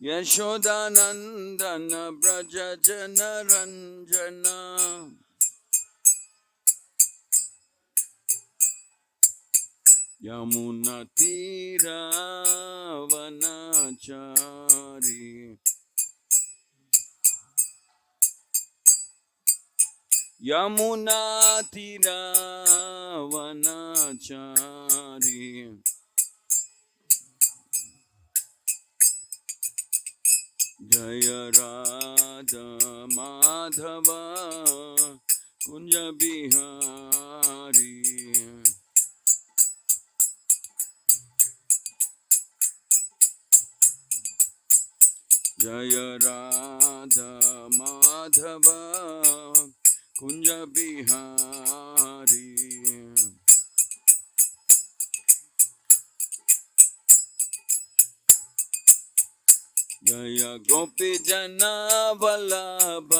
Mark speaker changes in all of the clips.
Speaker 1: यशोदानंदन व्रज जन रंजन यमुना तीरावनचारी यमुना तीरावनचारी जय राधा माधव कुंज बिहारी जय राधा माधव कुंज बिहारी जय गोपी जन वल्लभ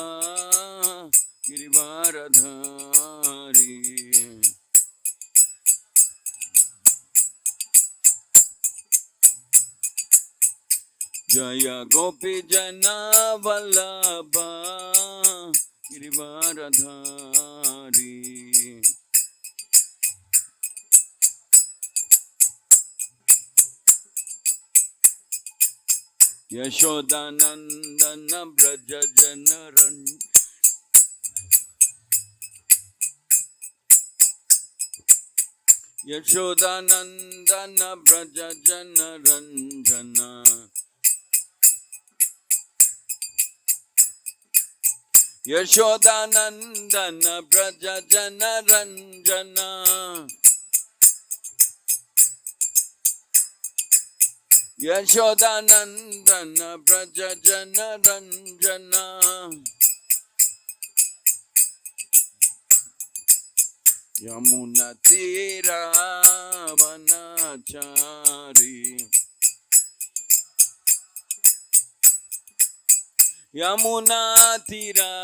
Speaker 1: गिरिवारधारी जय गोपी जन वल्लभ गिरिवारधारी यशोदानंदन व्रज जन रंजन यशोदानंदन व्रज जन रंजन यशोदानंदन व्रज जन रंजन यशोदानंदन व्रज जन रंजन यमुना तीरावनचारी यमुना तीरावनचारी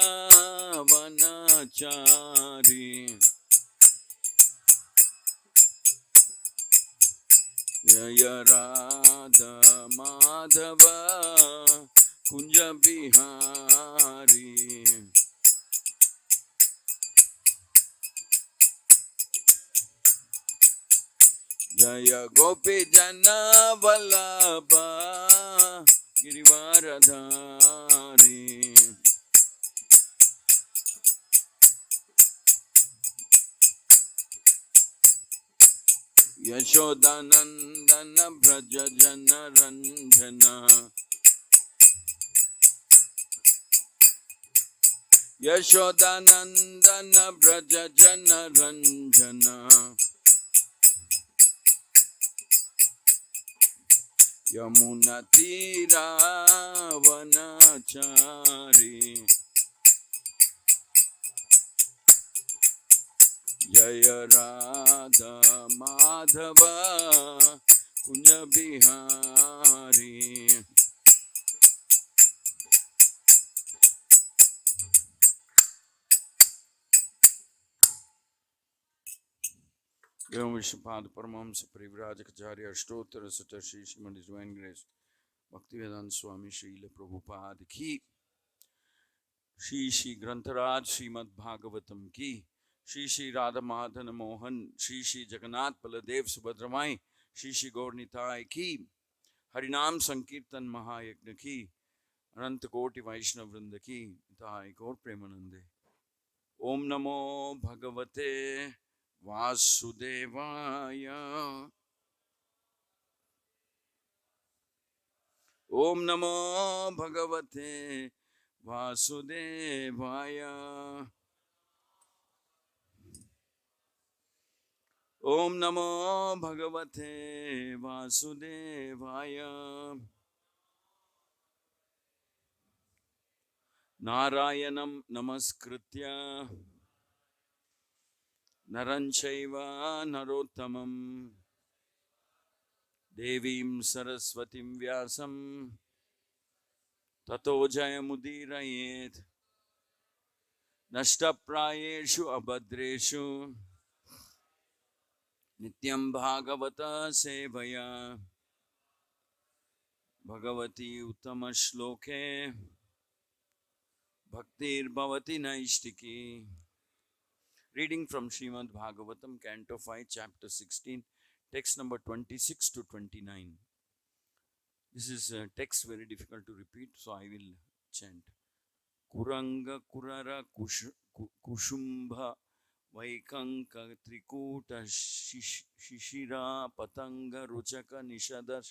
Speaker 1: जय राधा माधव कुंज बिहारी जय गोपी जन वल्लभ गिरिवारधारी यशोदानंदन व्रज जन रंजन यशोदानंदन व्रज जन रंजन यमुना तीरावनचारी जय राधा माधव कुंज बिहारी एवं विश्वपाद परमहंस परिव्राजकाचार्य अष्टोत्तर शतषी श्रीमद डिवाइन ग्रेस भक्तिवेदांत स्वामी श्रील प्रभुपाद की श्री श्री ग्रंथराज श्रीमद् भागवतम की श्री श्री राधा माधन मोहन श्री श्री जगन्नाथ बलदेव सुभद्रमाई श्री श्री गौरनिताय की हरिनाम संकीर्तन महायज्ञ की अनंत कोटि वैष्णव वृंद की ताय गौर प्रेमानंदे। ओम नमो भगवते वासुदेवाय ओम नमो भगवते वासुदेवाय ओम नमो भगवते वासुदेवाय नारायणं नमस्कृत्य नरं चैव नरोत्तमं देवीं सरस्वतीं व्यासं ततो जयमुदीरयेत् नष्टप्रायेषु अभद्रेषु नित्यं भागवत सेवया Bhagavati Uttama Shloke Bhaktir Bhavati Naishtiki. Reading from Srimad Bhagavatam, Canto 5, Chapter 16, text number 26 to 29. This is a text very difficult to repeat, so I will chant. Kuranga Kurara Kushumba Vaikanka Trikuta Shishira Patanga Ruchaka Nishada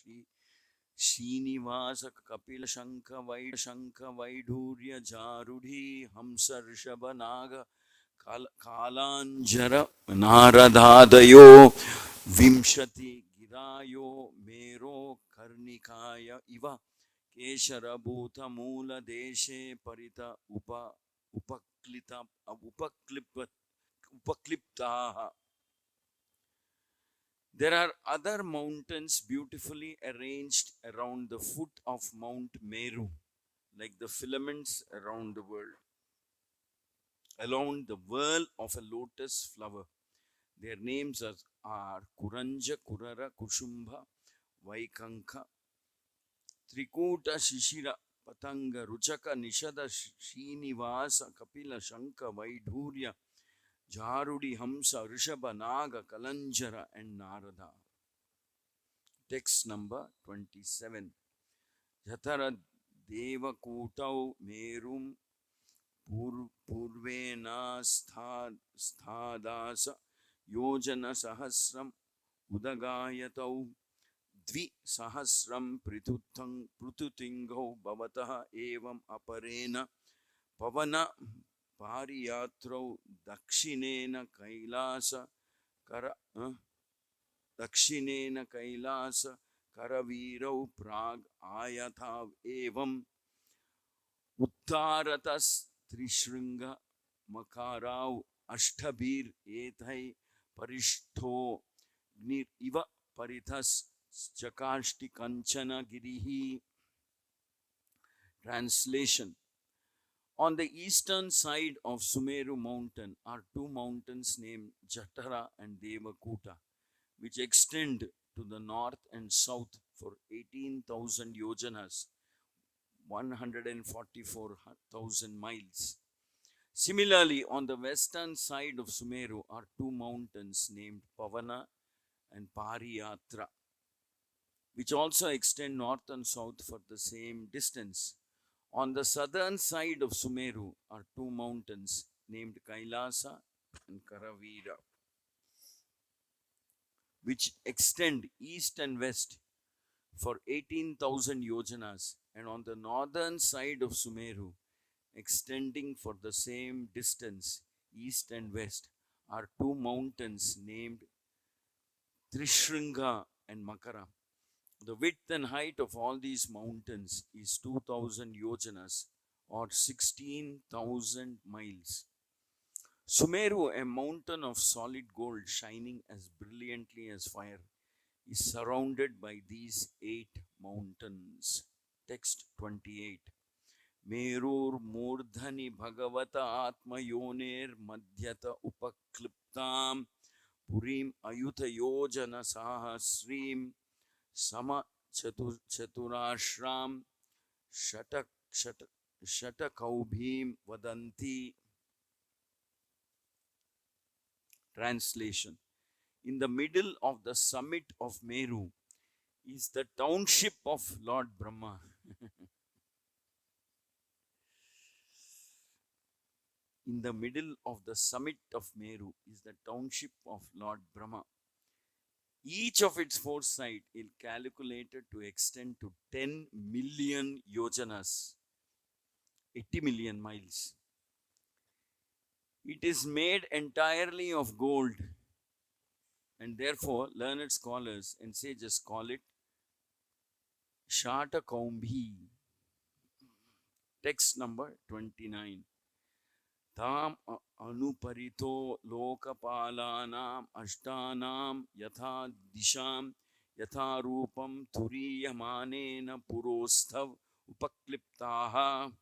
Speaker 1: Srinivasa Kapila Shanka Vaidurya Jarudhi Hamsa Rishabhanaga Kalanjara Naradadayo Vimshati Girayo Mero Karnikaya Iva Kesharabhuta Mula Deshe Parita Upakliptaha. There are other mountains beautifully arranged around the foot of Mount Meru, like the filaments around the world, along the whirl of a lotus flower. Their names are Kuranja, Kurara, Kushumba, Vaikanka, Trikuta, Shishira, Patanga, Ruchaka, Nishada, Srinivasa, Kapila, Shanka, Vaidurya, Jarudi, Hamsa, Rishabha, Naga, Kalanjara, and Narada. Text number 27. Jatara Deva Kutau Merum Purvena Sthadasa Yojana Sahasram Udagayatau Dvi Sahasram Prututingho Bhavataha Evam Aparena Pavana Pariyatrau Dakshinena Kailasa Dakshinena Kailasa Karavirau Prag Ayathav Evam Uttaratas Trishringa Makarau Ashtabir Ethai Parishto Gnir Iva Parithas Chakashti Kanchana Girihi. Translation. On the eastern side of Sumeru mountain are two mountains named Jatara and Devakuta, which extend to the north and south for 18,000 yojanas, 144,000 miles. Similarly, on the western side of Sumeru are two mountains named Pavana and Pariyatra, which also extend north and south for the same distance. On the southern side of Sumeru are two mountains named Kailasa and Karavira, which extend east and west for 18,000 yojanas, and on the northern side of Sumeru, extending for the same distance east and west, are two mountains named Trishringa and Makara. The width and height of all these mountains is 2,000 yojanas or 16,000 miles. Sumeru, a mountain of solid gold shining as brilliantly as fire, is surrounded by these 8 mountains. Text 28. Merur Murdhani Bhagavata Atma Yoner Madhyata Upakliptam Purim Ayuta Yojana Sahasrim Sama Chaturashram Shatakaubhim Vadanti. Translation. In the middle of the summit of Meru is the township of Lord Brahma. In the middle of the summit of Meru is the township of Lord Brahma. Each of its 4 sides is calculated to extend to 10 million yojanas, 80 million miles. It is made entirely of gold, and therefore learned scholars and sages call it Shatakaubhi. Text number 29. Tam anuparito lokapalanam ashtanam yatha disham yatha rupam thuriyamanena purosthav upakliptaha.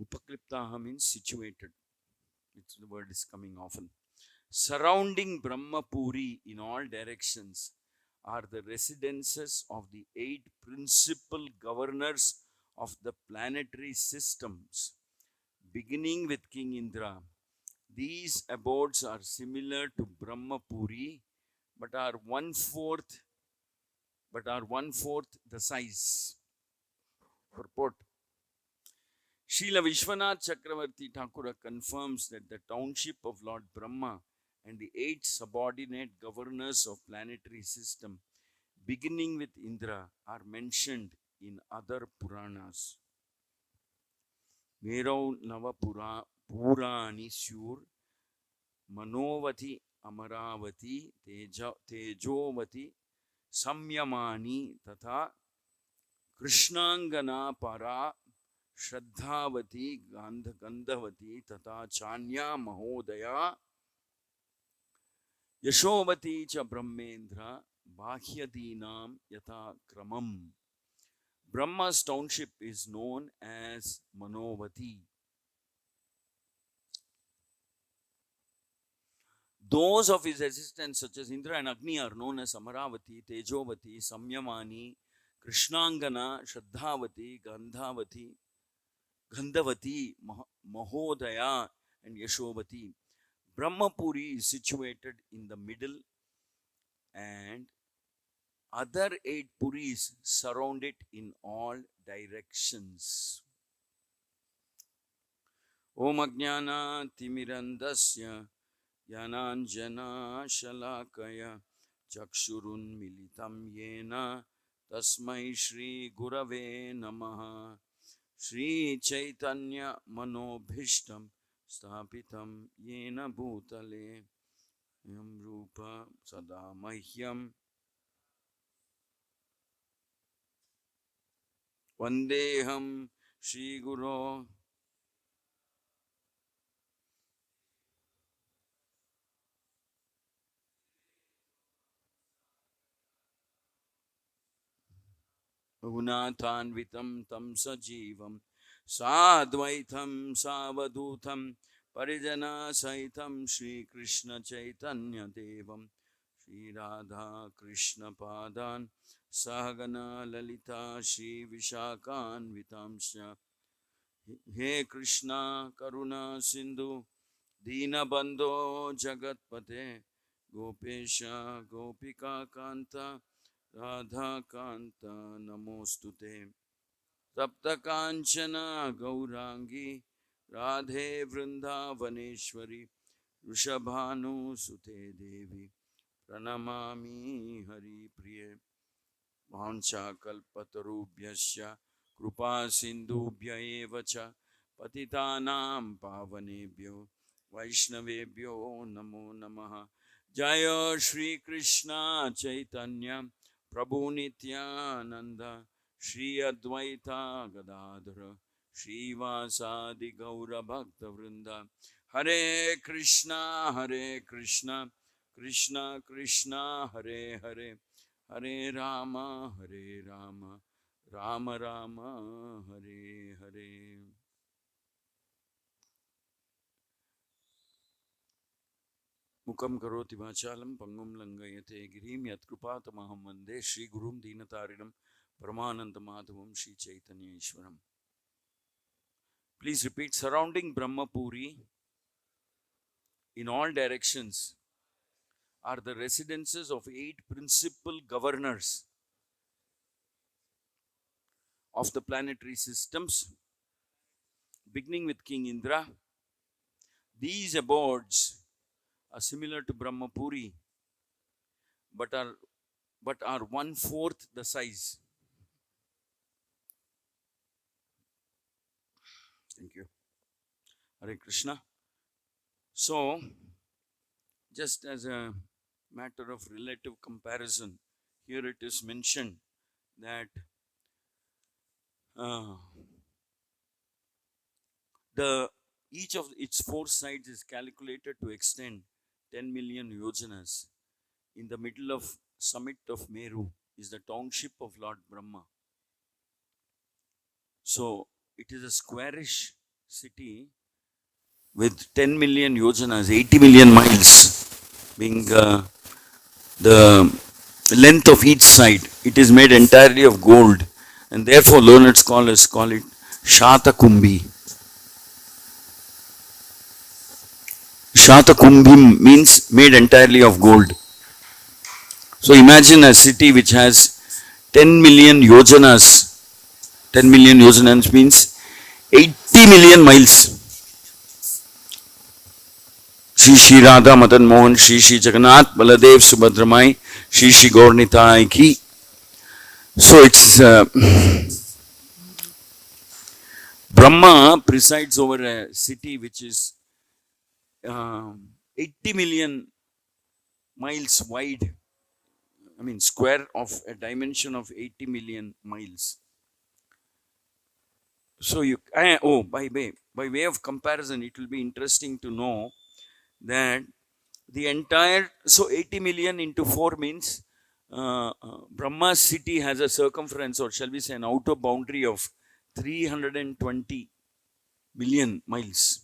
Speaker 1: Upakliptaha means situated. The word is coming often. Surrounding Brahmapuri in all directions are the residences of the 8 principal governors of the planetary systems, beginning with King Indra. These abodes are similar to Brahmapuri, but are one-fourth the size. Purport. Srila Vishwanath Chakravarti Thakura confirms that the township of Lord Brahma and the 8 subordinate governors of planetary system, beginning with Indra, are mentioned in other Puranas. Merau Nava Purani Syur Manovati Amaravati Tejovati Samyamani Tata Krishnangana Para Shraddhavati Gandhavati Tata Chanya Mahodaya Yashovati Cha Brahmendra Bhahyadinam Yata Kramam. Brahma's township is known as Manovati. Those of his assistants such as Indra and Agni are known as Amaravati, Tejovati, Samyamani, Krishnangana, Shraddhavati, Gandhavati, Mahodaya and Yashovati. Brahmapuri is situated in the middle and other 8 Puris surround it in all directions. Om Ajnana Timirandasya Yananjana Shalakaya Chakshurun Militam Yena Tasmai Shri Gurave Namaha Shri Chaitanya Manobhishtam Stapitam Yena Bhutale Yam Rupa Sadamahyam Vandeham Shri Guru Gunathanvitam tam sajivam Sadvaitam Savadutam Parijana Saitam Shri Krishna Chaitanya Devam Shri Radha Krishna Padan Sahagana Lalita Shri Vishakan Vitamsya He Krishna Karuna Sindhu Dinabandho Jagatpate Gopesha Gopika Kanta Radha Kanta Namostute Tapta Kanchana Gaurangi Radhe Vrindavaneshwari Rishabhanu Sute Devi Pranamami Hari Priye Vancha Kalpatarubhyasya Krupa Sindhubhya Evacha Patitanam Pavanebhyo Vaishnavebhyo Namo Namaha Jaya Shri Krishna Chaitanya Prabhu Nityananda Shri Advaita Gadadhara Shri Vasadi Gaura Bhakta Vrinda Hare Krishna Krishna Krishna Hare Hare Hare Rama Rama Rama Hare Hare. Mukam karoti vachalam pangum langayate girim yatkrupatamaham vande Shri Gurum Dinatarinam Paramananda Madhavam Shri Chaitanya Ishwaram. Please repeat. Surrounding Brahmapuri in all directions are the residences of 8 principal governors of the planetary systems, beginning with King Indra. These abodes are similar to Brahmapuri, but are 1/4 the size. Thank you. Hare Krishna. So, just as a matter of relative comparison, here it is mentioned that each of its 4 sides is calculated to extend 10 million yojanas. In the middle of summit of Meru is the township of Lord Brahma. So it is a squarish city with 10 million yojanas, 80 million miles, being the length of each side. It is made entirely of gold, and therefore learned scholars call it Shatakumbhi. Shatakumbhi means made entirely of gold. So imagine a city which has 10 million yojanas. 10 million yojanas means 80 million miles. Shri Shri Radha Madan Mohan, Shri Shri Jagannath Baladev Subhadramai, Shri Shri Gaurnitai Ki. So it's Brahma presides over a city which is 80 million miles wide. I mean, square of a dimension of 80 million miles. So by way of comparison, it will be interesting to know that the entire, so 80 million into 4 means Brahma's city has a circumference, or shall we say an outer boundary of 320 million miles.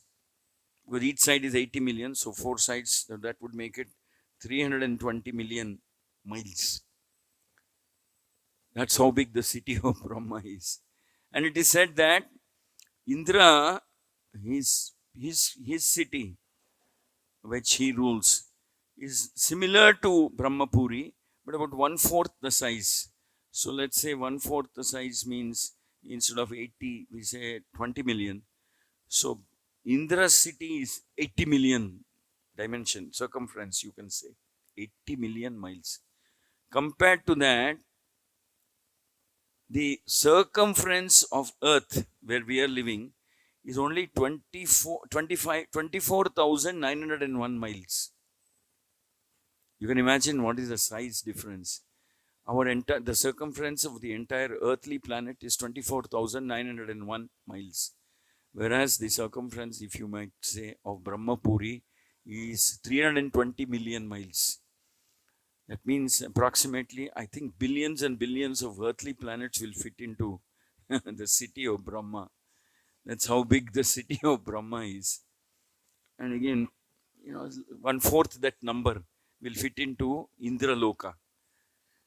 Speaker 1: Because each side is 80 million, so 4 sides, that would make it 320 million miles. That's how big the city of Brahma is. And it is said that Indra, his city, which he rules, is similar to Brahmapuri, but about 1/4 the size. So let's say 1/4 the size means instead of 80, we say 20 million. So Indra's city is 80 million dimension, circumference, you can say. 80 million miles. Compared to that, the circumference of Earth, where we are living, is only 24,901 miles. You can imagine what is the size difference. The circumference of the entire earthly planet is 24,901 miles. Whereas the circumference, if you might say, of Brahmapuri is 320 million miles. That means approximately, I think, billions and billions of earthly planets will fit into the city of Brahma. That's how big the city of Brahma is. And again, 1/4 that number will fit into Indra Loka.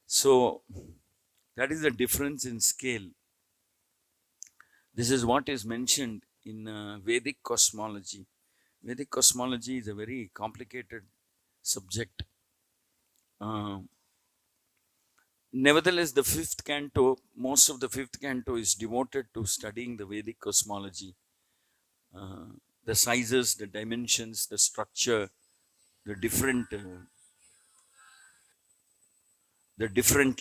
Speaker 1: So that is the difference in scale. This is what is mentioned in Vedic cosmology. Vedic cosmology is a very complicated subject. Nevertheless, the 5th canto, most of the 5th canto is devoted to studying the Vedic cosmology. The sizes, the dimensions, the structure, the different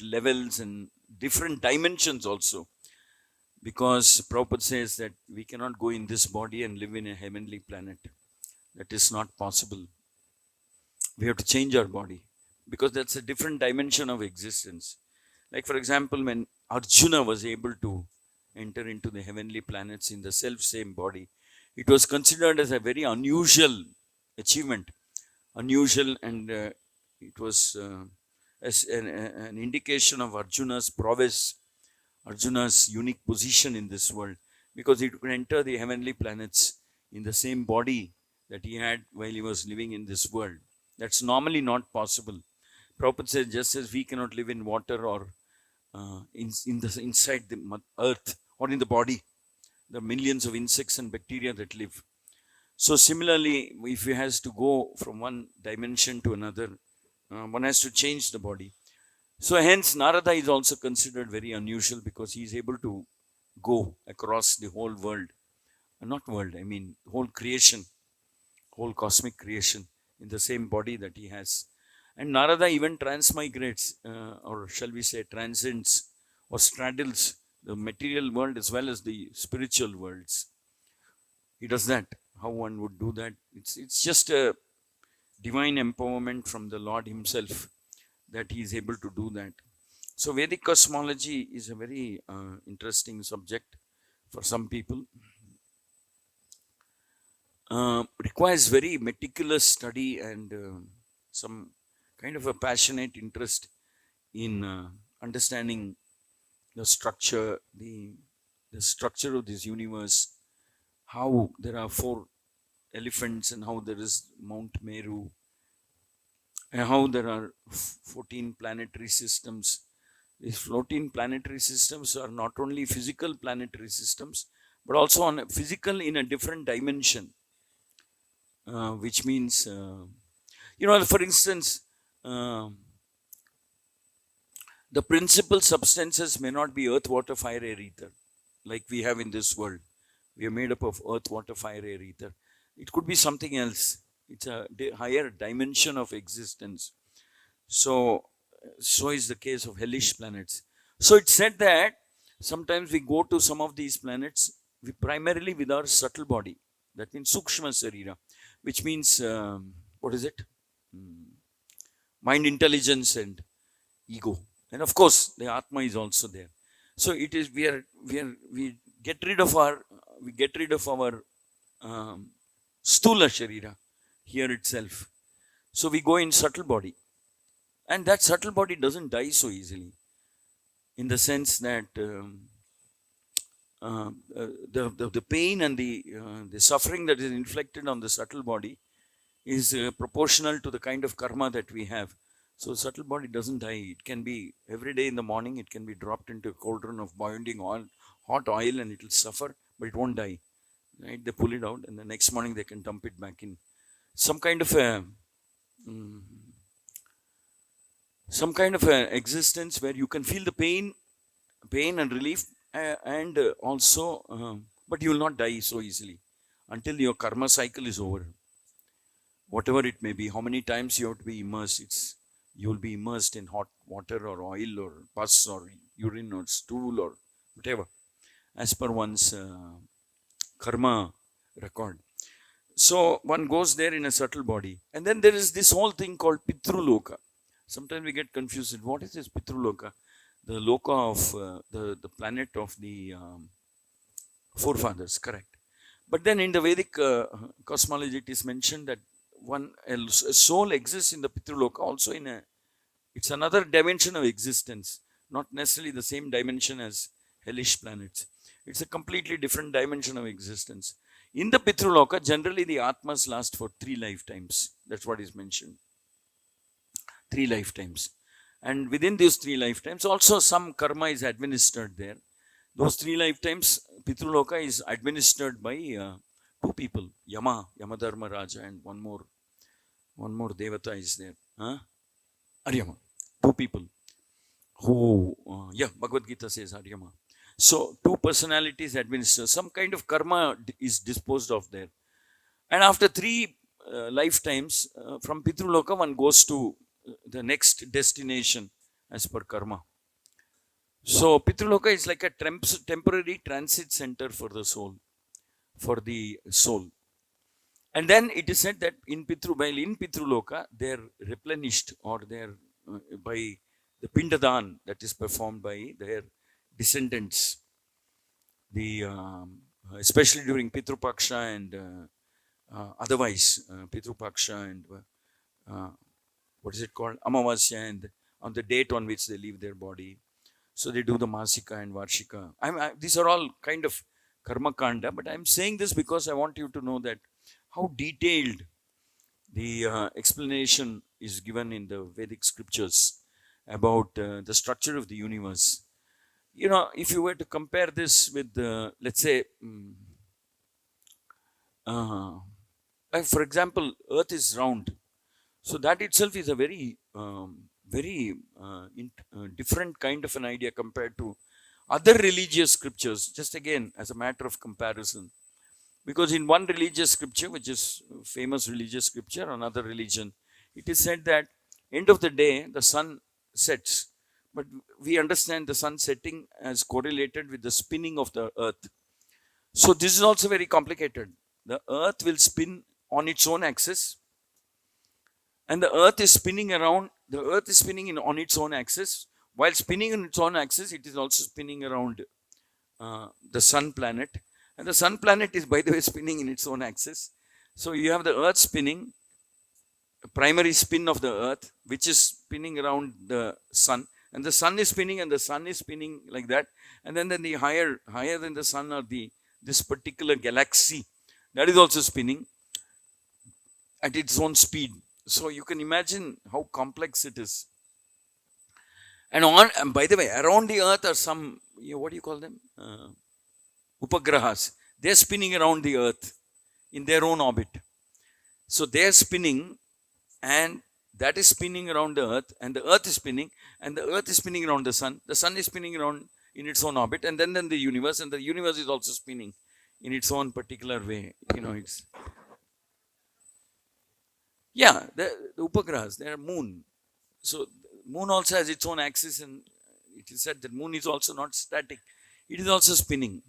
Speaker 1: levels and different dimensions also. Because Prabhupada says that we cannot go in this body and live in a heavenly planet. That is not possible. We have to change our body because that's a different dimension of existence. Like, for example, when Arjuna was able to enter into the heavenly planets in the self-same body, it was considered as a very unusual achievement. Unusual, and it was as an indication of Arjuna's prowess, Arjuna's unique position in this world, because he could enter the heavenly planets in the same body that he had while he was living in this world. That's normally not possible. Prabhupada says, just as we cannot live in water or inside the earth or in the body, there are millions of insects and bacteria that live. So similarly, if he has to go from one dimension to another, one has to change the body. So hence Narada is also considered very unusual because he is able to go across the whole world. Not world, I mean whole creation, whole cosmic creation in the same body that he has. And Narada even transmigrates, or shall we say transcends or straddles the material world as well as the spiritual worlds. He does that. How one would do that? It's just a divine empowerment from the Lord himself that he is able to do that. So Vedic cosmology is a very interesting subject for some people. Requires very meticulous study and some kind of a passionate interest in understanding the structure, the structure of this universe, how there are 4 elephants and how there is Mount Meru. and how there are 14 planetary systems. These 14 planetary systems are not only physical planetary systems, but also on a physical in a different dimension, which means, for instance, the principal substances may not be earth, water, fire, air, ether, like we have in this world. We are made up of earth, water, fire, air, ether. It could be something else. It's a higher dimension of existence. So is the case of hellish planets. So it's said that sometimes we go to some of these planets primarily with our subtle body. That means Sukshma Sarira, which means, what is it? Mind, intelligence and ego. And of course, the Atma is also there. So it is, we get rid of our Stula Sharira here itself. So we go in subtle body. And that subtle body doesn't die so easily, in the sense that the pain and the suffering that is inflicted on the subtle body is proportional to the kind of karma that we have. So the subtle body doesn't die. It can be every day in the morning, it can be dropped into a cauldron of boiling hot oil, and it will suffer, but it won't die. Right? They pull it out, and the next morning they can dump it back in. Some kind of a existence where you can feel the pain and relief, and also, but you will not die so easily until your karma cycle is over. Whatever it may be, how many times you have to be immersed, you will be immersed in hot water or oil or pus or urine or stool or whatever, as per one's karma record. So one goes there in a subtle body. And then there is this whole thing called Pitruloka. Sometimes we get confused. What is this Pitruloka? The loka of the planet of the forefathers, correct. But then in the Vedic cosmology, it is mentioned that a soul exists in the Pitruloka also it's another dimension of existence, not necessarily the same dimension as hellish planets. It's a completely different dimension of existence. In the Pitruloka, generally the Atmas last for 3 lifetimes. That's what is mentioned. 3 lifetimes. And within these 3 lifetimes, also some karma is administered there. Those 3 lifetimes, Pitruloka is administered by 2 people. Yamadharma Raja, and one more Devata is there. Aryama. 2 people who, Bhagavad Gita says Aryama. So 2 personalities administer. Some kind of karma is disposed of there. And after 3 lifetimes, from Pitruloka, one goes to the next destination as per karma. So Pitruloka is like a temporary transit center for the soul. And then it is said that in Pitruloka, they're replenished, or they're by the Pindadan that is performed by their descendants. Especially during Pitrupaksha and otherwise, Pitrupaksha and what is it called? Amavasya, and on the date on which they leave their body. So they do the Masika and Varshika. These are all kind of karma kanda, but I'm saying this because I want you to know that how detailed the explanation is given in the Vedic scriptures about the structure of the universe. If you were to compare this with, let's say, for example, Earth is round. So that itself is a very different kind of an idea compared to other religious scriptures, just again as a matter of comparison. Because in one religious scripture, which is famous religious scripture, another religion, it is said that end of the day, the sun sets. But we understand the sun setting as correlated with the spinning of the earth. So this is also very complicated. The earth will spin on its own axis, and the earth is spinning around. The earth is spinning on its own axis. While spinning on its own axis, it is also spinning around the sun planet. And the sun planet is, by the way, spinning in its own axis. So you have the earth spinning, the primary spin of the earth, which is spinning around the sun. And the sun is spinning, and the sun is spinning like that. And then the higher than the sun are this particular galaxy that is also spinning at its own speed. So you can imagine how complex it is. And by the way, around the earth are some, what do you call them? Upagrahas. They're spinning around the earth in their own orbit. So they're spinning, and that is spinning around the earth, and the earth is spinning, and the earth is spinning around the sun is spinning around in its own orbit, and then the universe, and the universe is also spinning in its own particular way. It's the upagrahas, they are moon. So moon also has its own axis, and it is said that moon is also not static, it is also spinning.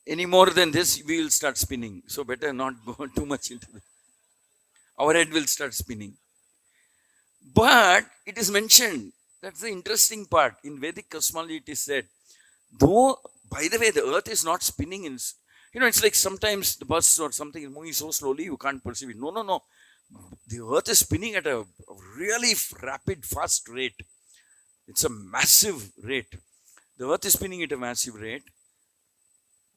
Speaker 1: Any more than this, we will start spinning. So better not go too much into this. Our head will start spinning. But it is mentioned, that's the interesting part. In Vedic cosmology, it is said, though, by the way, the earth is not spinning in, it's like sometimes the bus or something is moving so slowly, you can't perceive it. No. The earth is spinning at a really rapid, fast rate. It's a massive rate. The earth is spinning at a massive rate.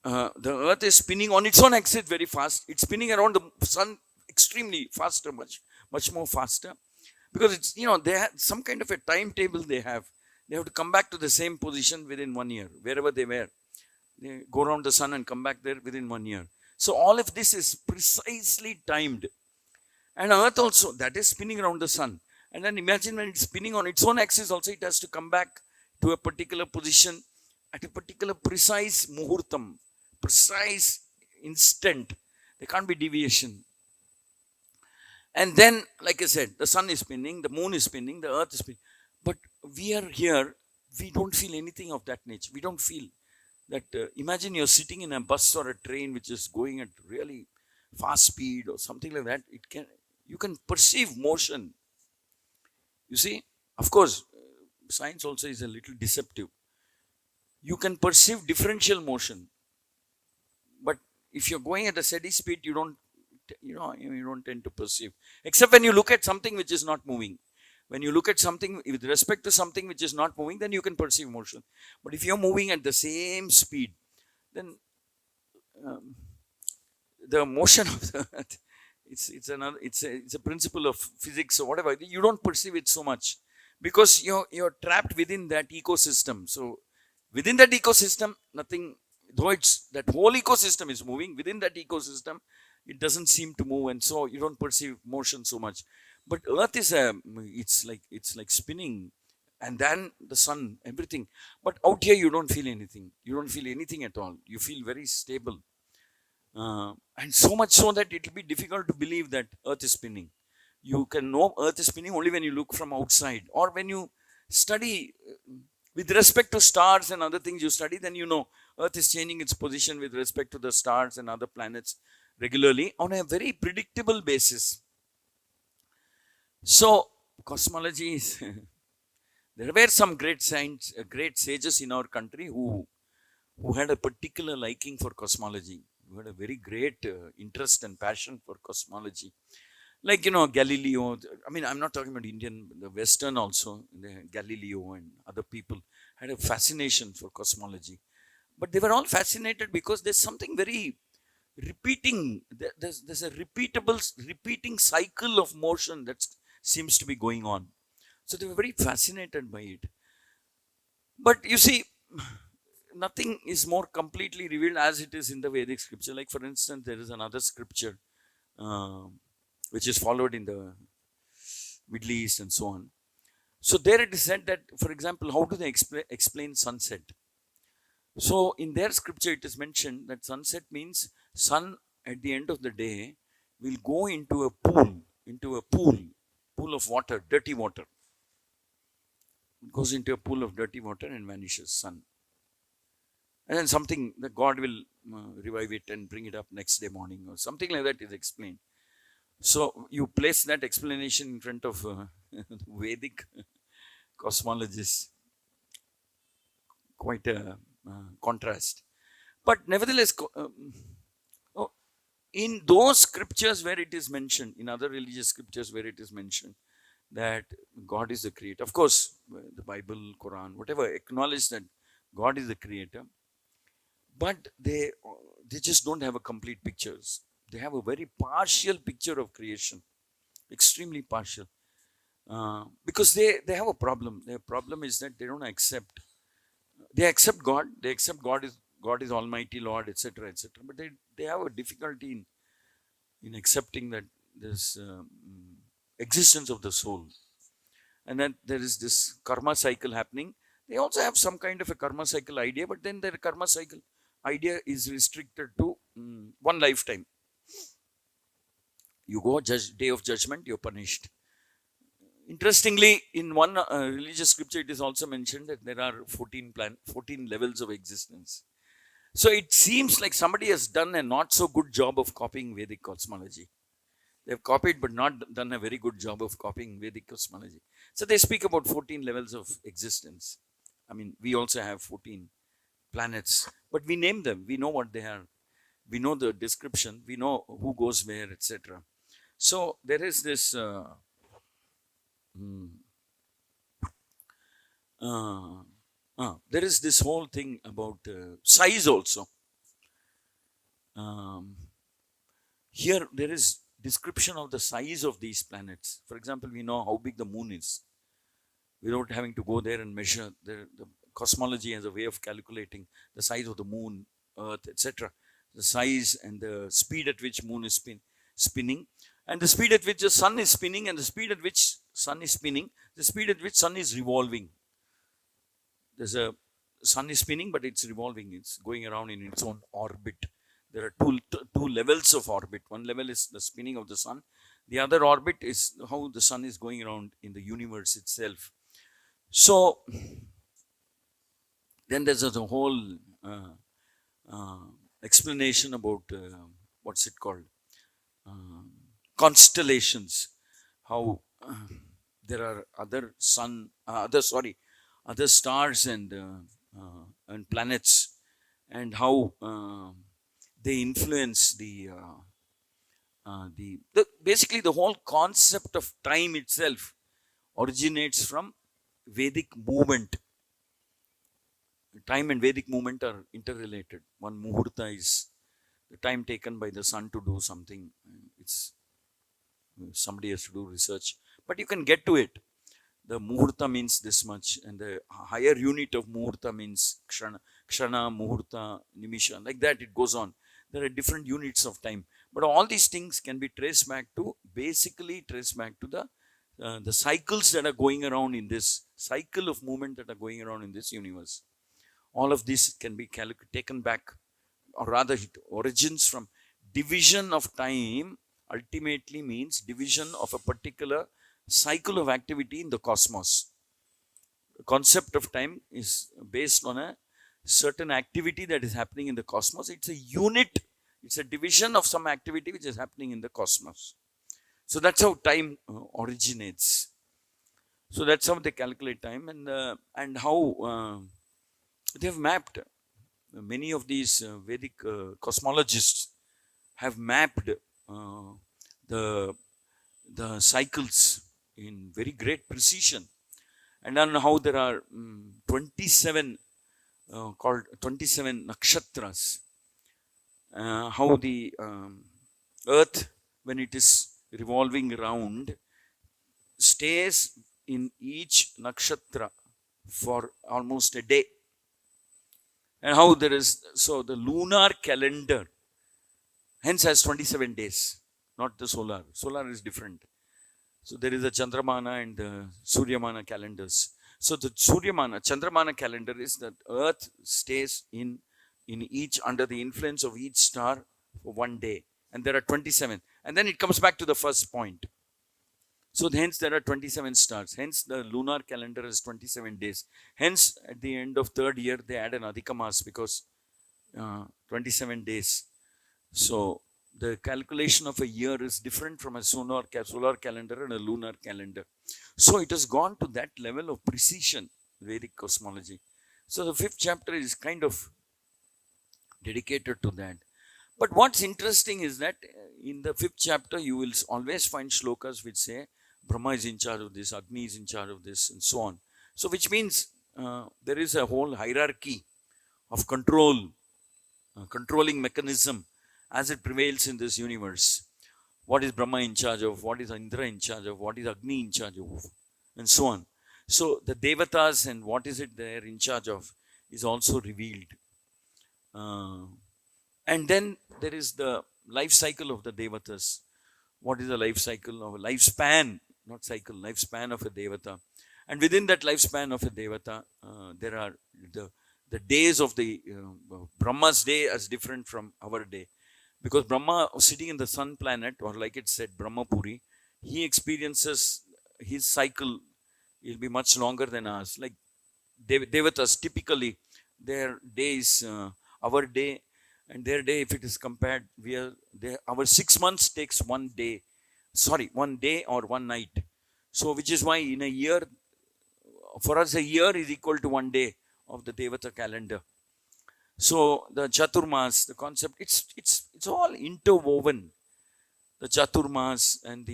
Speaker 1: The earth is spinning on its own axis very fast. It's spinning around the sun extremely faster, much more faster. Because it's, they have some kind of a timetable they have. They have to come back to the same position within 1 year, wherever they were. They go around the sun and come back there within 1 year. So all of this is precisely timed. And earth also, that is spinning around the sun. And then imagine when it's spinning on its own axis also, it has to come back to a particular position at a particular precise muhurtam, precise instant. There can't be deviation. And then, like I said, the sun is spinning, the moon is spinning, the earth is spinning. But we are here, we don't feel anything of that nature. We don't feel that. Imagine you're sitting in a bus or a train which is going at really fast speed or something like that. You can perceive motion. You see, of course, science also is a little deceptive. You can perceive differential motion. But if you're going at a steady speed, you don't tend to perceive. Except when you look at something which is not moving. When you look at something with respect to something which is not moving, then you can perceive motion. But if you're moving at the same speed, then the motion of the earth, it's a principle of physics or whatever. You don't perceive it so much because you're trapped within that ecosystem. So within that ecosystem, nothing, though it's that whole ecosystem is moving, within that ecosystem, it doesn't seem to move, and so you don't perceive motion so much. But earth is it's like spinning, and then the sun, everything. But out here you don't feel anything. You don't feel anything at all. You feel very stable. And so much so that it will be difficult to believe that earth is spinning. You can know earth is spinning only when you look from outside, or when you study with respect to stars and other things you study, then you know earth is changing its position with respect to the stars and other planets regularly on a very predictable basis. So cosmology is there were some great sages in our country who had a particular liking for cosmology, who had a very great interest and passion for cosmology. Like, Galileo. I mean, I'm not talking about Indian, the Western also. Galileo and other people had a fascination for cosmology. But they were all fascinated because there's something very repeating. There's a repeating cycle of motion that seems to be going on. So they were very fascinated by it. But you see, nothing is more completely revealed as it is in the Vedic scripture. Like, for instance, there is another scripture which is followed in the Middle East and so on. So there it is said that, for example, how do they explain sunset? So in their scripture it is mentioned that sunset means sun at the end of the day will go into a pool of water, dirty water. It goes into a pool of dirty water and vanishes, sun. And then something that God will revive it and bring it up next day morning, or something like that is explained. So you place that explanation in front of Vedic cosmologists. Quite a contrast. But nevertheless, in those scriptures where it is mentioned, in other religious scriptures where it is mentioned that God is the creator, of course, the Bible, Quran, whatever, acknowledge that God is the creator, but they just don't have a complete pictures. They have a very partial picture of creation, extremely partial. Because they have a problem. Their problem is that they don't accept. They accept God. They accept God is Almighty Lord, etc., etc. But they have a difficulty in accepting that this existence of the soul, and that there is this karma cycle happening. They also have some kind of a karma cycle idea, but then their karma cycle idea is restricted to one lifetime. You go day of judgment, you're punished. Interestingly, in one religious scripture, it is also mentioned that there are 14 levels of existence. So it seems like somebody has done a not so good job of copying Vedic cosmology. They've copied but not done a very good job of copying Vedic cosmology. So they speak about 14 levels of existence. I mean, we also have 14 planets, but we name them. We know what they are. We know the description. We know who goes where, etc. So there is this there is this whole thing about size also. Here there is description of the size of these planets. For example, we know how big the moon is without having to go there and measure. The cosmology has a way of calculating the size of the moon, earth, etc. The size and the speed at which moon is spinning, and the speed at which the sun is spinning, and the speed at which sun is spinning, the speed at which sun is revolving. There's a sun is spinning, but it's revolving. It's going around in its own orbit. There are two levels of orbit. One level is the spinning of the sun. The other orbit is how the sun is going around in the universe itself. So then there's a whole explanation about what's it called? Constellations. How there are other stars and planets, and how they influence basically the whole concept of time itself originates from Vedic movement. Time and Vedic movement are interrelated. One muhurta is the time taken by the sun to do something. It's somebody has to do research, but you can get to it. The muhurta means this much, and the higher unit of muhurta means kshana, muhurta, nimisha. Like that, it goes on. There are different units of time, but all these things can be traced back to the cycles that are going around in this cycle of movement that are going around in this universe. All of this can be taken back, or rather, it origins from division of time. Ultimately means division of a particular cycle of activity in the cosmos. The concept of time is based on a certain activity that is happening in the cosmos. It's a unit, it's a division of some activity which is happening in the cosmos. So that's how time originates. So that's how they calculate time, and how they have mapped. Many of these Vedic cosmologists have mapped the cycles in very great precision, and on how there are 27 called 27 nakshatras, how the earth, when it is revolving around, stays in each nakshatra for almost a day, and how there is, so the lunar calendar hence has 27 days, not the solar. Solar is different. So there is a Chandramana and the Suryamana calendars. So the Suryamana, Chandramana calendar is that Earth stays in each, under the influence of each star for one day. And there are 27. And then it comes back to the first point. So hence there are 27 stars. Hence the lunar calendar is 27 days. Hence at the end of third year, they add an Adhika Mas because 27 days. So the calculation of a year is different from a solar calendar and a lunar calendar. So it has gone to that level of precision, Vedic cosmology. So the 5th chapter is kind of dedicated to that. But what's interesting is that in the 5th chapter, you will always find shlokas which say, Brahma is in charge of this, Agni is in charge of this, and so on. So which means there is a whole hierarchy of controlling mechanism. as it prevails in this universe. What is Brahma in charge of? What is Indra in charge of? What is Agni in charge of? And so on. So the Devatas and what is it they're in charge of is also revealed. And then there is the life cycle of the Devatas. What is the life cycle of a lifespan? Not cycle, lifespan of a Devata. And within that lifespan of a Devata, there are the days of the Brahma's day as different from our day. Because Brahma sitting in the sun planet, or like it said, Brahmapuri, he experiences his cycle will be much longer than ours. Like Devatas, typically their days, our day and their day, if it is compared, our 6 months takes 1 day. 1 day or 1 night. So which is why in a year, for us a year is equal to 1 day of the Devata calendar. So the Chaturmas, the concept, it's all interwoven. The Chaturmas and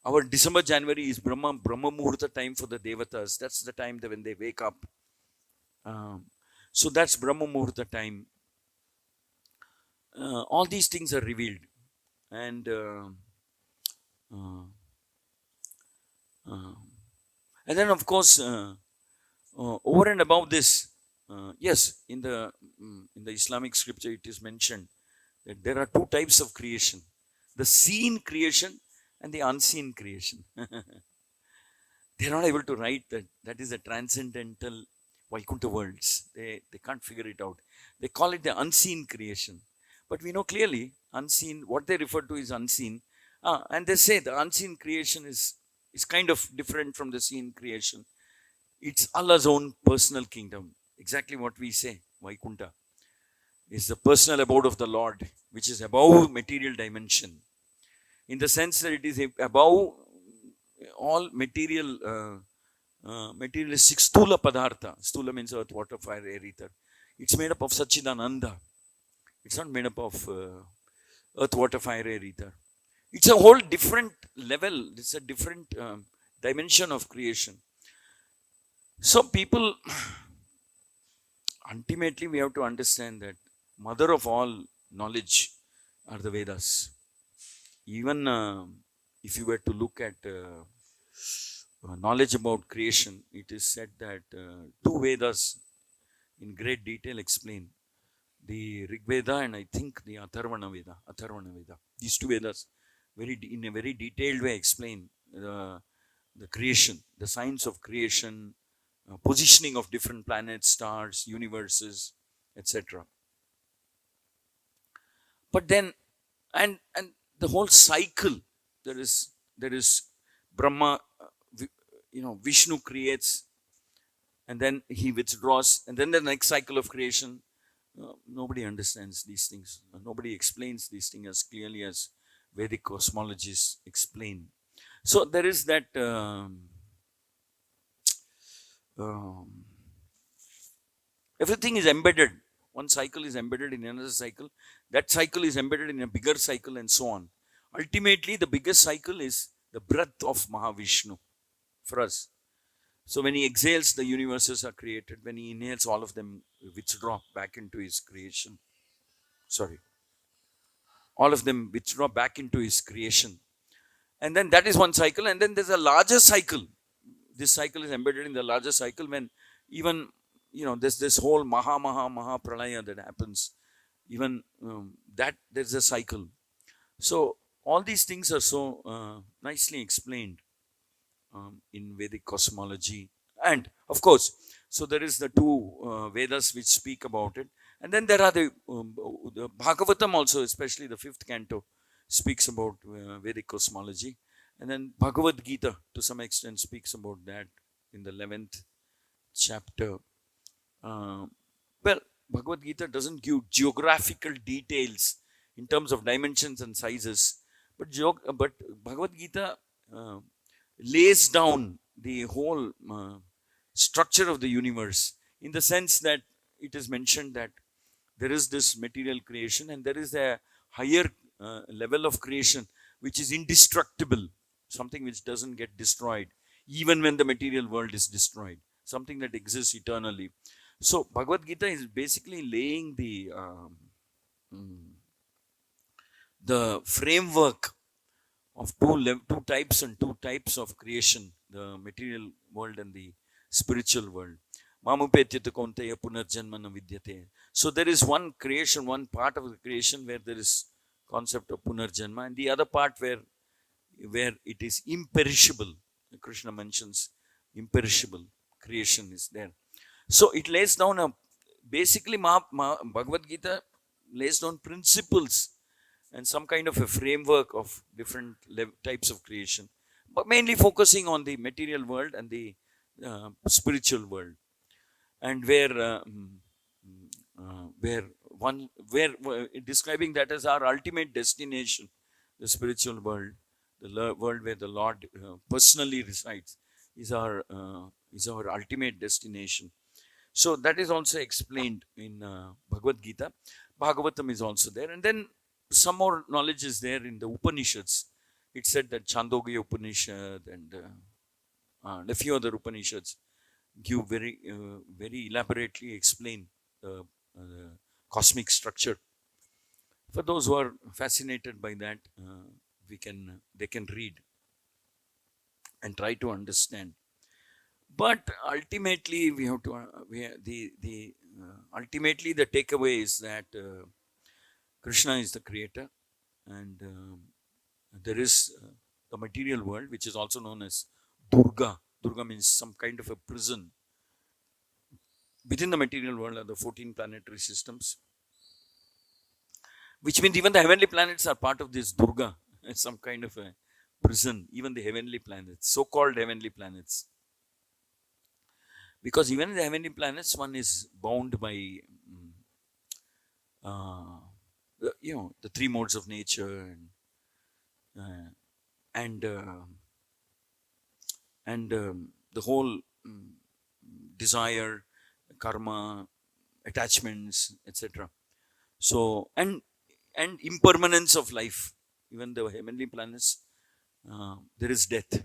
Speaker 1: our December, January is Brahma Muhurta time for the Devatas. That's the time when they wake up. So that's Brahma Muhurta time. All these things are revealed. And then of course, over and above this, yes, in the Islamic scripture it is mentioned that there are 2 types of creation: the seen creation and the unseen creation. They're not able to write that is the transcendental Vaikuntha worlds. They can't figure it out. They call it the unseen creation. But we know clearly, unseen, what they refer to is unseen. And they say the unseen creation is kind of different from the seen creation. It's Allah's own personal kingdom. Exactly what we say, Vaikuntha is the personal abode of the Lord, which is above material dimension. In the sense that it is above all materialistic stula padartha. Stula means earth, water, fire, air, ether. It's made up of Satchidananda. It's not made up of earth, water, fire, air, ether. It's a whole different level. It's a different dimension of creation. So people, ultimately we have to understand that mother of all knowledge are the Vedas. Even if you were to look at knowledge about creation, it is said that 2 Vedas in great detail explain. The Rig Veda and I think the Atharvana Veda. These 2 Vedas in a very detailed way explain the creation, the science of creation, positioning of different planets, stars, universes, etc. But then, and the whole cycle, there is Brahma, Vishnu creates, and then he withdraws, and then the next cycle of creation. Nobody understands these things. Nobody explains these things as clearly as Vedic cosmologists explain. So there is that everything is embedded. One cycle is embedded in another cycle. That cycle is embedded in a bigger cycle and so on. Ultimately, the biggest cycle is the breath of Mahavishnu for us. So when he exhales, the universes are created. When he inhales, all of them withdraw back into his creation. All of them withdraw back into his creation. And then that is one cycle. And then there's a larger cycle. This cycle is embedded in the larger cycle when even, there's this whole Maha Pralaya that happens. Even that there's a cycle. So all these things are so nicely explained in Vedic cosmology. And of course, so there is the 2 Vedas which speak about it. And then there are the Bhagavatam also, especially the 5th canto, speaks about Vedic cosmology. And then Bhagavad Gita, to some extent, speaks about that in the 11th chapter. Bhagavad Gita doesn't give geographical details in terms of dimensions and sizes. But Bhagavad Gita lays down the whole structure of the universe in the sense that it is mentioned that there is this material creation and there is a higher level of creation which is indestructible, something which doesn't get destroyed even when the material world is destroyed, something that exists eternally. So Bhagavad Gita is basically laying the the framework of two types of creation, the material world and the spiritual world. Mamupetyata kauntaya punarjanmana vidyate. So there is one creation, one part of the creation where there is concept of punarjanma, and the other part where it is imperishable. Krishna mentions imperishable creation is there. So it lays down basically Bhagavad Gita lays down principles and some kind of a framework of different types of creation, but mainly focusing on the material world and the spiritual world, and where describing that as our ultimate destination, the spiritual world, the world where the Lord personally resides, is our ultimate destination. So that is also explained in Bhagavad Gita. Bhagavatam is also there, and then some more knowledge is there in the Upanishads. It said that Chandogya Upanishad and a few other Upanishads give very elaborately explain the cosmic structure. For those who are fascinated by that, they can read and try to understand. But ultimately, we have to ultimately the takeaway is that Krishna is the creator, and there is the material world, which is also known as Durga. Durga means some kind of a prison. Within the material world are the 14 planetary systems, which means even the heavenly planets are part of this Durga, some kind of a prison. Even the heavenly planets, so-called heavenly planets. Because even in the heavenly planets, one is bound by the three modes of nature and the whole desire, karma, attachments, etc. So and impermanence of life. Even the heavenly planets, there is death.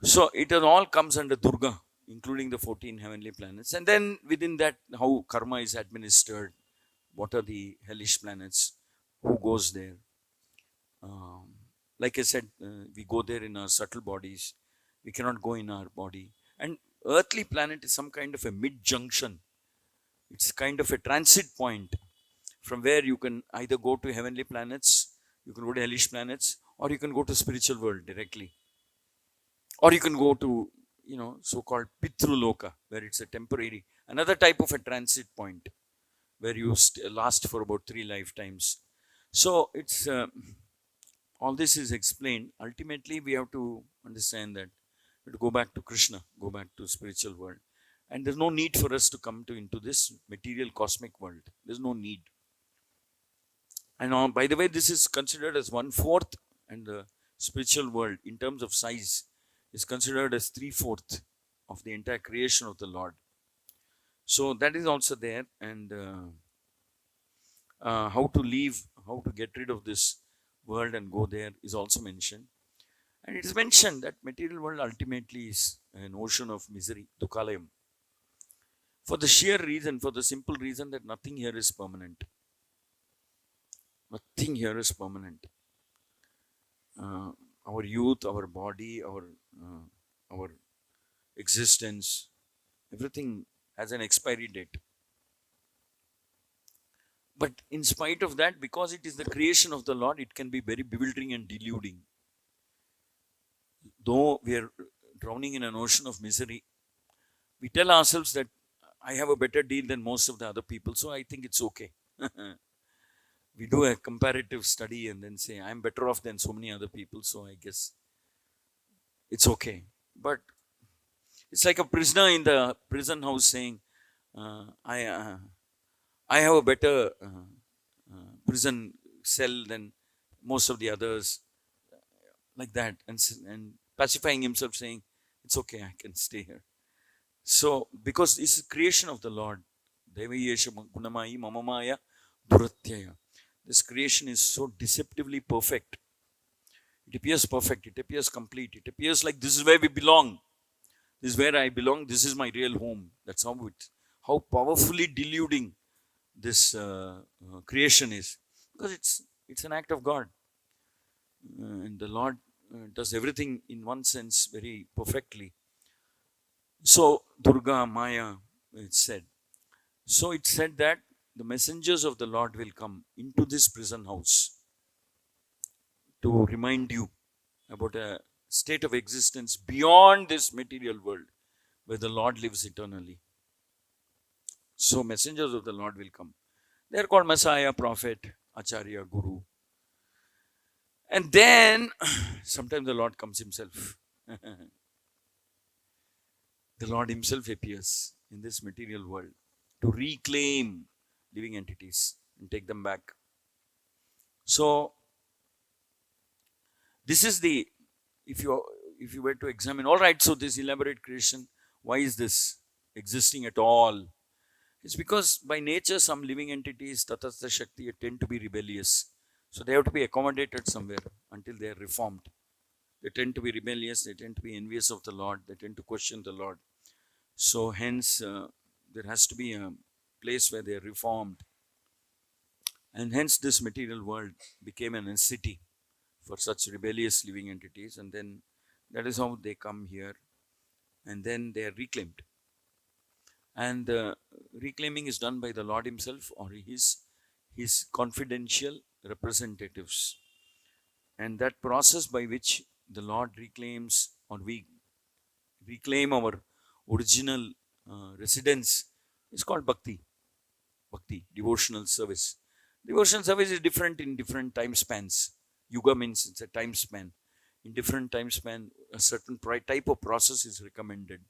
Speaker 1: So it all comes under Durga, including the 14 heavenly planets. And then within that, how karma is administered, what are the hellish planets, who goes there. Like I said, we go there in our subtle bodies. We cannot go in our body. And earthly planet is some kind of a mid-junction. It's kind of a transit point from where you can either go to heavenly planets, you can go to hellish planets, or you can go to spiritual world directly. Or you can go to, so-called Pitruloka, where it's a temporary, another type of a transit point, where you last for about 3 lifetimes. So it's all this is explained. Ultimately, we have to understand that we have to go back to Krishna, go back to spiritual world. And there's no need for us to come into this material cosmic world. There's no need. And by the way, this is considered as 1/4, and the spiritual world, in terms of size, is considered as 3/4 of the entire creation of the Lord. So that is also there, and how to leave, how to get rid of this world and go there is also mentioned. And it is mentioned that material world ultimately is an ocean of misery, dukkhalayam. For the sheer reason, for the simple reason that nothing here is permanent. Nothing here is permanent. Our youth, our body, our existence, everything has an expiry date. But in spite of that, because it is the creation of the Lord, it can be very bewildering and deluding. Though we are drowning in an ocean of misery, we tell ourselves that I have a better deal than most of the other people, so I think it's okay. We do a comparative study and then say, I'm better off than so many other people, so I guess it's okay. But it's like a prisoner in the prison house saying, I have a better prison cell than most of the others, like that, and pacifying himself, saying, it's okay, I can stay here. So, because it's a creation of the Lord, Devayesha Gunamaya Mamamaya Duratyaya. This creation is so deceptively perfect. It appears perfect, it appears complete, it appears like this is where we belong. This is where I belong, this is my real home. That's how powerfully deluding this creation is, because it's an act of God, and the Lord does everything in one sense very perfectly. So Durga, Maya, it's said. So it said that the messengers of the Lord will come into this prison house to remind you about a state of existence beyond this material world where the Lord lives eternally. So messengers of the Lord will come. They are called Messiah, Prophet, Acharya, Guru. And then sometimes the Lord comes himself. The Lord himself appears in this material world to reclaim living entities and take them back. So this is the, if you were to examine, all right, so this elaborate creation, why is this existing at all? It's because by nature some living entities, Tatatha Shakti, tend to be rebellious. So they have to be accommodated somewhere until they are reformed. They tend to be rebellious, they tend to be envious of the Lord, they tend to question the Lord. So hence there has to be a place where they are reformed. And hence this material world became a necessity for such rebellious living entities, and then that is how they come here, and then they are reclaimed. And reclaiming is done by the Lord himself or his confidential representatives. And that process by which the Lord reclaims, or we reclaim our original residence, is called bhakti. Bhakti, devotional service. Devotional service is different in different time spans. Yuga means it's a time span. In different time span, a certain type of process is recommended.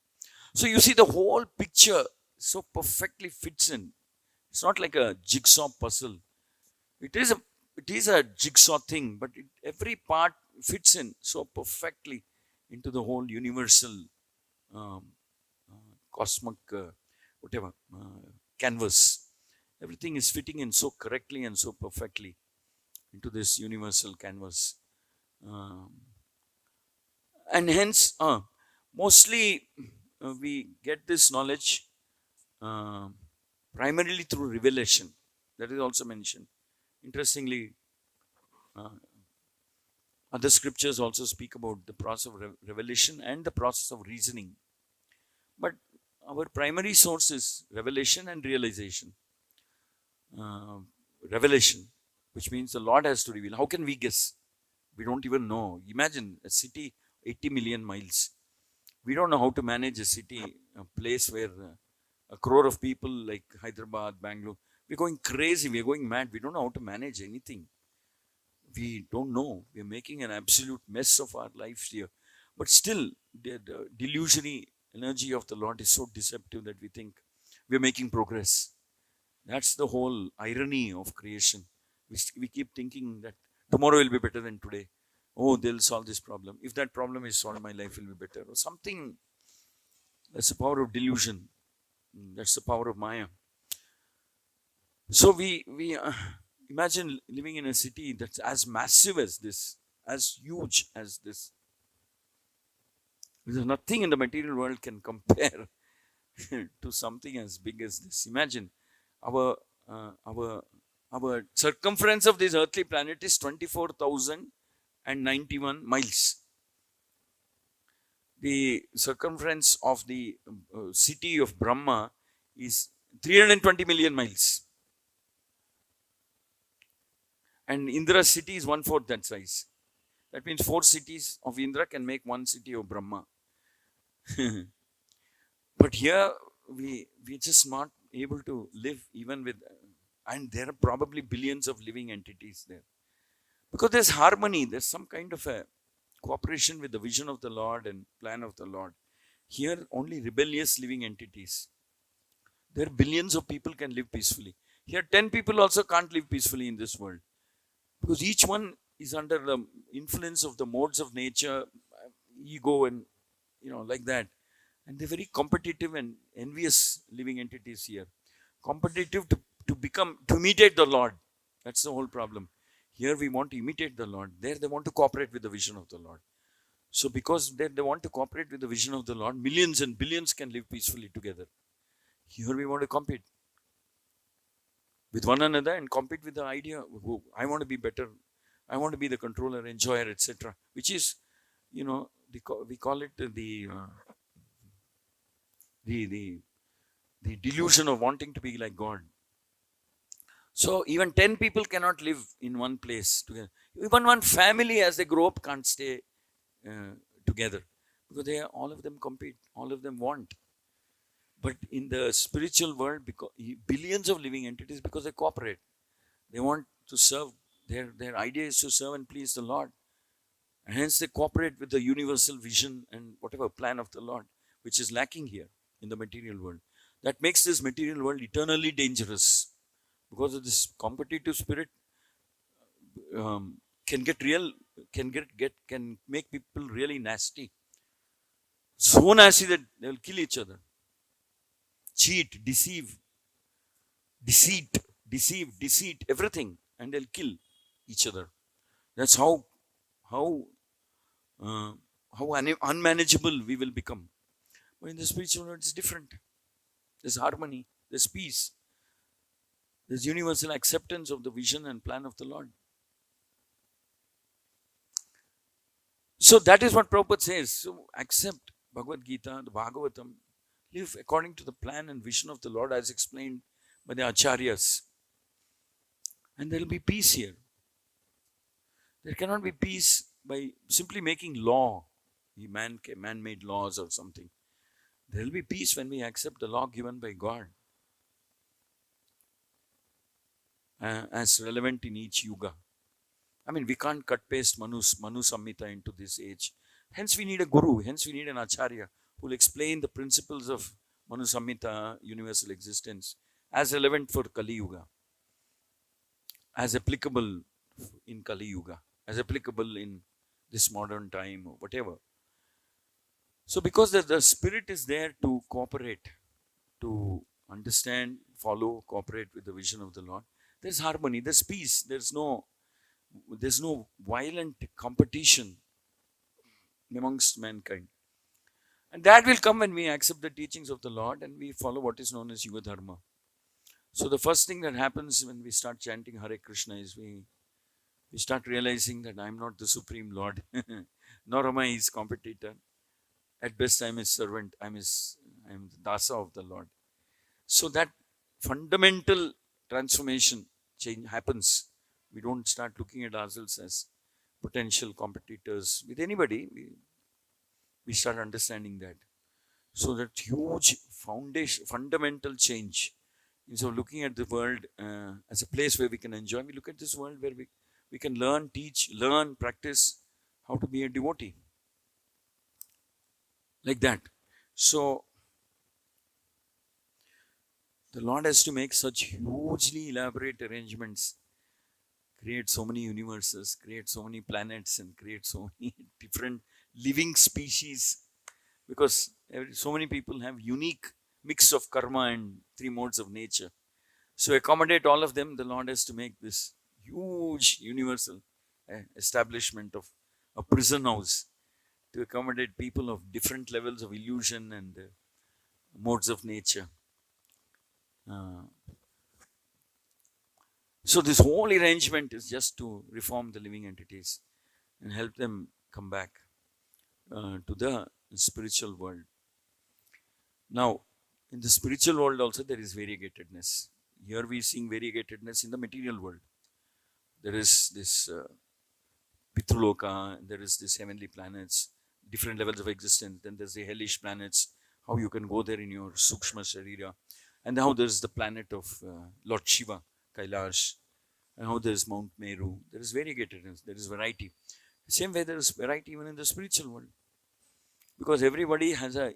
Speaker 1: So you see the whole picture so perfectly fits in. It's not like a jigsaw puzzle. It is a jigsaw thing, but every part fits in so perfectly into the whole universal cosmic canvas. Everything is fitting in so correctly and so perfectly into this universal canvas. And hence, mostly we get this knowledge primarily through revelation. That is also mentioned. Interestingly, other scriptures also speak about the process of revelation and the process of reasoning. But our primary source is revelation and realization. Revelation, which means the Lord has to reveal. How can we guess? We don't even know. Imagine a city 80 million miles. We don't know how to manage a city, a place where a crore of people like Hyderabad, Bangalore, we're going crazy, we're going mad. We don't know how to manage anything. We don't know. We're making an absolute mess of our lives here. But still, the delusionary energy of the Lord is so deceptive that we think we're making progress. That's the whole irony of creation. We keep thinking that tomorrow will be better than today. Oh, they'll solve this problem. If that problem is solved, my life will be better. Or something. That's the power of delusion. That's the power of Maya. So we imagine living in a city that's as massive as this, as huge as this. There's nothing in the material world can compare to something as big as this. Imagine our circumference of this earthly planet is 24,091 miles. The circumference of the city of Brahma is 320 million miles. And Indra's city is 1/4 that size. That means 4 cities of Indra can make 1 city of Brahma. But here we're just not able to live even with, and there are probably billions of living entities there. Because there's harmony, there's some kind of a cooperation with the vision of the Lord and plan of the Lord. Here only rebellious living entities. There billions of people can live peacefully. Here 10 people also can't live peacefully in this world. Because each one is under the influence of the modes of nature, ego and like that. And they're very competitive and envious living entities here. Competitive to imitate the Lord. That's the whole problem. Here we want to imitate the Lord. There they want to cooperate with the vision of the Lord. So because they want to cooperate with the vision of the Lord, millions and billions can live peacefully together. Here we want to compete. with one another and compete with the idea, I want to be better, I want to be the controller, enjoyer, etc. Which is, we call it the, the, the delusion of wanting to be like God. So even 10 people cannot live in one place together. Even one family as they grow up can't stay together, because all of them compete, all of them want. But in the spiritual world, because billions of living entities, because they cooperate, they want to serve. Their idea is to serve and please the Lord, and hence they cooperate with the universal vision and whatever plan of the Lord, which is lacking here in the material world. That makes this material world eternally dangerous, because of this competitive spirit. Can make people really nasty, so nasty that they'll kill each other, cheat, deceit, everything, and they'll kill each other. That's how unmanageable we will become. But in the spiritual world, it's different. There's harmony, there's peace, there's universal acceptance of the vision and plan of the Lord. So that is what Prabhupada says. So accept Bhagavad Gita, the Bhagavatam, live according to the plan and vision of the Lord as explained by the Acharyas. And there will be peace here. There cannot be peace by simply making law, man-made laws or something. There will be peace when we accept the law given by God as relevant in each yuga. I mean, we can't cut paste Manu Samhita into this age. Hence we need a guru, hence we need an acharya who will explain the principles of Manu Samhita, universal existence, as relevant for Kali Yuga, as applicable in Kali Yuga, as applicable in this modern time or whatever. So because the spirit is there to cooperate, to understand, follow, cooperate with the vision of the Lord, there's harmony, there's peace, there's no violent competition amongst mankind. And that will come when we accept the teachings of the Lord and we follow what is known as Yuga Dharma. So the first thing that happens when we start chanting Hare Krishna is we start realizing that I'm not the Supreme Lord, nor am I his competitor. At best, I'm his servant. I'm the dasa of the Lord. So that fundamental transformation change happens. We don't start looking at ourselves as potential competitors with anybody. We start understanding that. So that huge fundamental change. Instead of looking at the world as a place where we can enjoy, we look at this world where we can learn, teach, practice how to be a devotee. Like that. So, the Lord has to make such hugely elaborate arrangements, create so many universes, create so many planets, and create so many different living species, because so many people have unique mix of karma and three modes of nature. So accommodate all of them, the Lord has to make this huge universal establishment of a prison house to accommodate people of different levels of illusion and modes of nature. So this whole arrangement is just to reform the living entities and help them come back to the spiritual world. Now, in the spiritual world also there is variegatedness. Here we are seeing variegatedness in the material world. There is this Pitruloka, there is this heavenly planets, different levels of existence. Then there's the hellish planets, how you can go there in your Sukshma Sharira. And how there's the planet of Lord Shiva, Kailash, and how there's Mount Meru. There is variegatedness, there is variety. Same way there is variety even in the spiritual world. Because everybody has a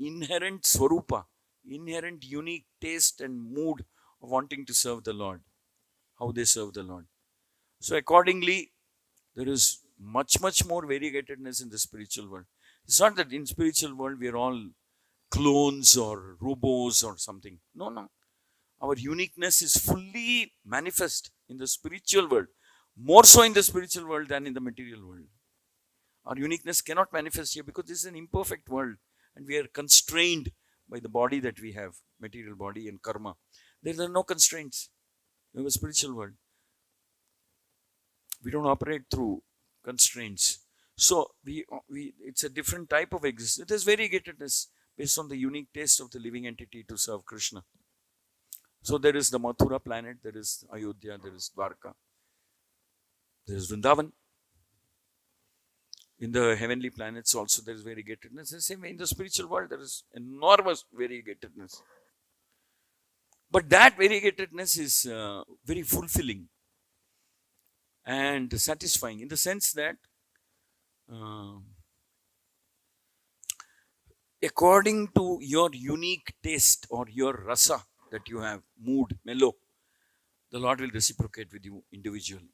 Speaker 1: inherent swarupa, inherent unique taste and mood of wanting to serve the Lord, how they serve the Lord. So accordingly, there is much more variegatedness in the spiritual world. It's not that in spiritual world we are all clones or robots or something. No. Our uniqueness is fully manifest in the spiritual world. More so in the spiritual world than in the material world. Our uniqueness cannot manifest here because this is an imperfect world and we are constrained by the body that we have, material body and karma. There are no constraints. We have a spiritual world. We don't operate through constraints. So it's a different type of existence. There's variegatedness based on the unique taste of the living entity to serve Krishna. So there is the Mathura planet, there is Ayodhya, there is Dwarka, there is Vrindavan. In the heavenly planets also there is variegatedness. The same way in the spiritual world there is enormous variegatedness. But that variegatedness is very fulfilling and satisfying in the sense that according to your unique taste or your rasa that you have, mood, mellow, the Lord will reciprocate with you individually.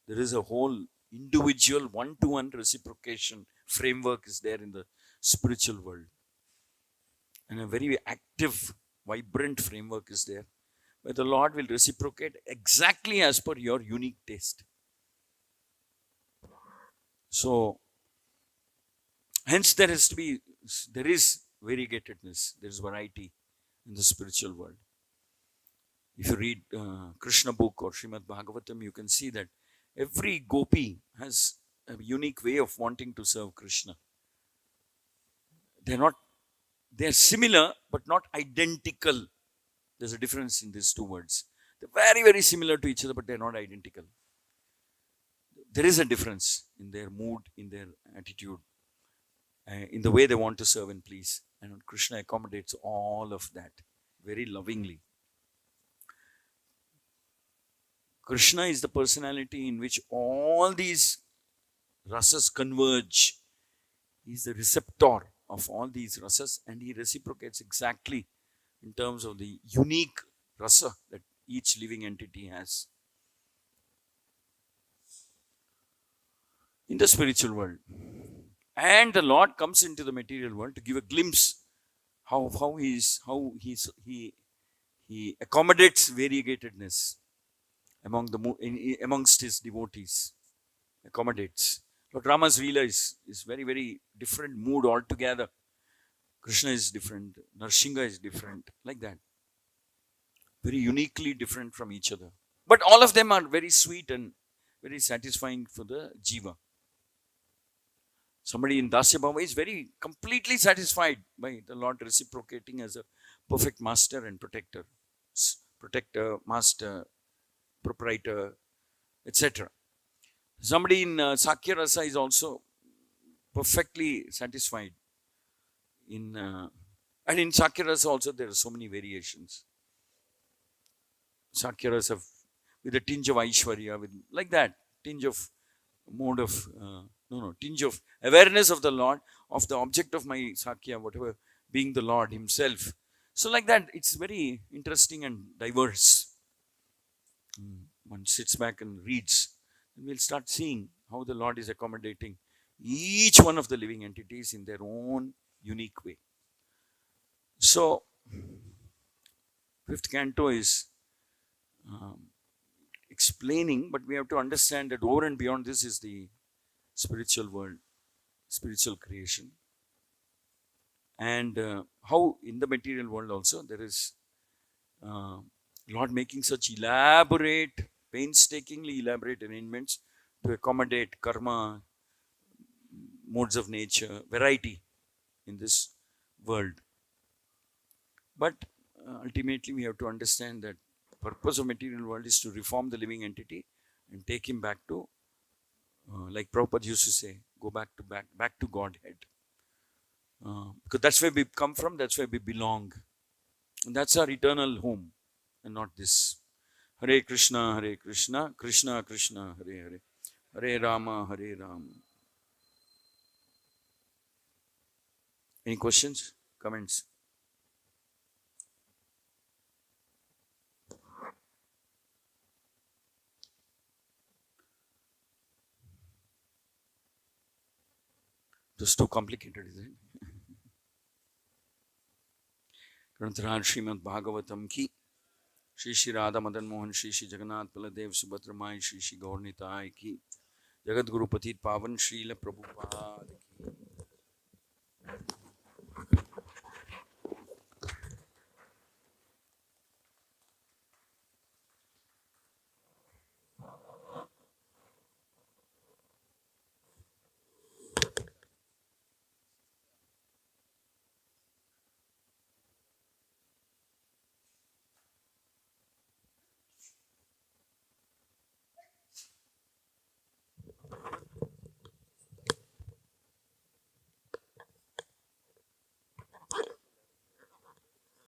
Speaker 1: There is a whole individual one-to-one reciprocation framework is there in the spiritual world. And a very active, vibrant framework is there where the Lord will reciprocate exactly as per your unique taste. So, hence there is variegatedness, there is variety in the spiritual world. If you read Krishna book or Srimad Bhagavatam, you can see that every gopi has a unique way of wanting to serve Krishna. They're similar but not identical. There's a difference in these two words. They're very, very similar to each other, but they're not identical. There is a difference in their mood, in their attitude, in the way they want to serve and please. And Krishna accommodates all of that very lovingly. Krishna is the personality in which all these rasas converge. He is the receptor of all these rasas and he reciprocates exactly in terms of the unique rasa that each living entity has. In the spiritual world. And the Lord comes into the material world to give a glimpse how he accommodates variegatedness amongst his devotees. Accommodates. Lord Rama's Leela is very, very different mood altogether. Krishna is different. Narsingha is different. Like that. Very uniquely different from each other. But all of them are very sweet and very satisfying for the jiva. Somebody in Dasya Bhava is very completely satisfied by the Lord reciprocating as a perfect master and protector. Protector, master, proprietor, etc. Somebody in Sakya Rasa is also perfectly satisfied. And in Sakya Rasa also there are so many variations. Sakya Rasa with a tinge of Aishwarya, with like that, tinge of mode of, tinge of awareness of the Lord, of the object of my Sakya, whatever, being the Lord himself. So like that, it's very interesting and diverse. One sits back and reads, and we'll start seeing how the Lord is accommodating each one of the living entities in their own unique way. So, fifth canto is explaining, but we have to understand that over and beyond this is the spiritual world, spiritual creation. And how in the material world also there is Lord making such elaborate, painstakingly elaborate arrangements to accommodate karma, modes of nature, variety in this world. But ultimately we have to understand that the purpose of material world is to reform the living entity and take him back to, like Prabhupada used to say, go back to Godhead. Because that's where we come from, that's where we belong. And that's our eternal home and not this. Hare Krishna, Krishna Krishna, Hare Hare, Hare Rama, Hare Rama. Any questions, comments? Just too complicated, is it? Granthara Srimad Bhagavatam ki Shri Radha Madan Mohan Shri Jagannath Baladev Subhadra Mai Shri Gaur Nitai ki Jagat Guru Patit Pavan Srila Prabhupada ki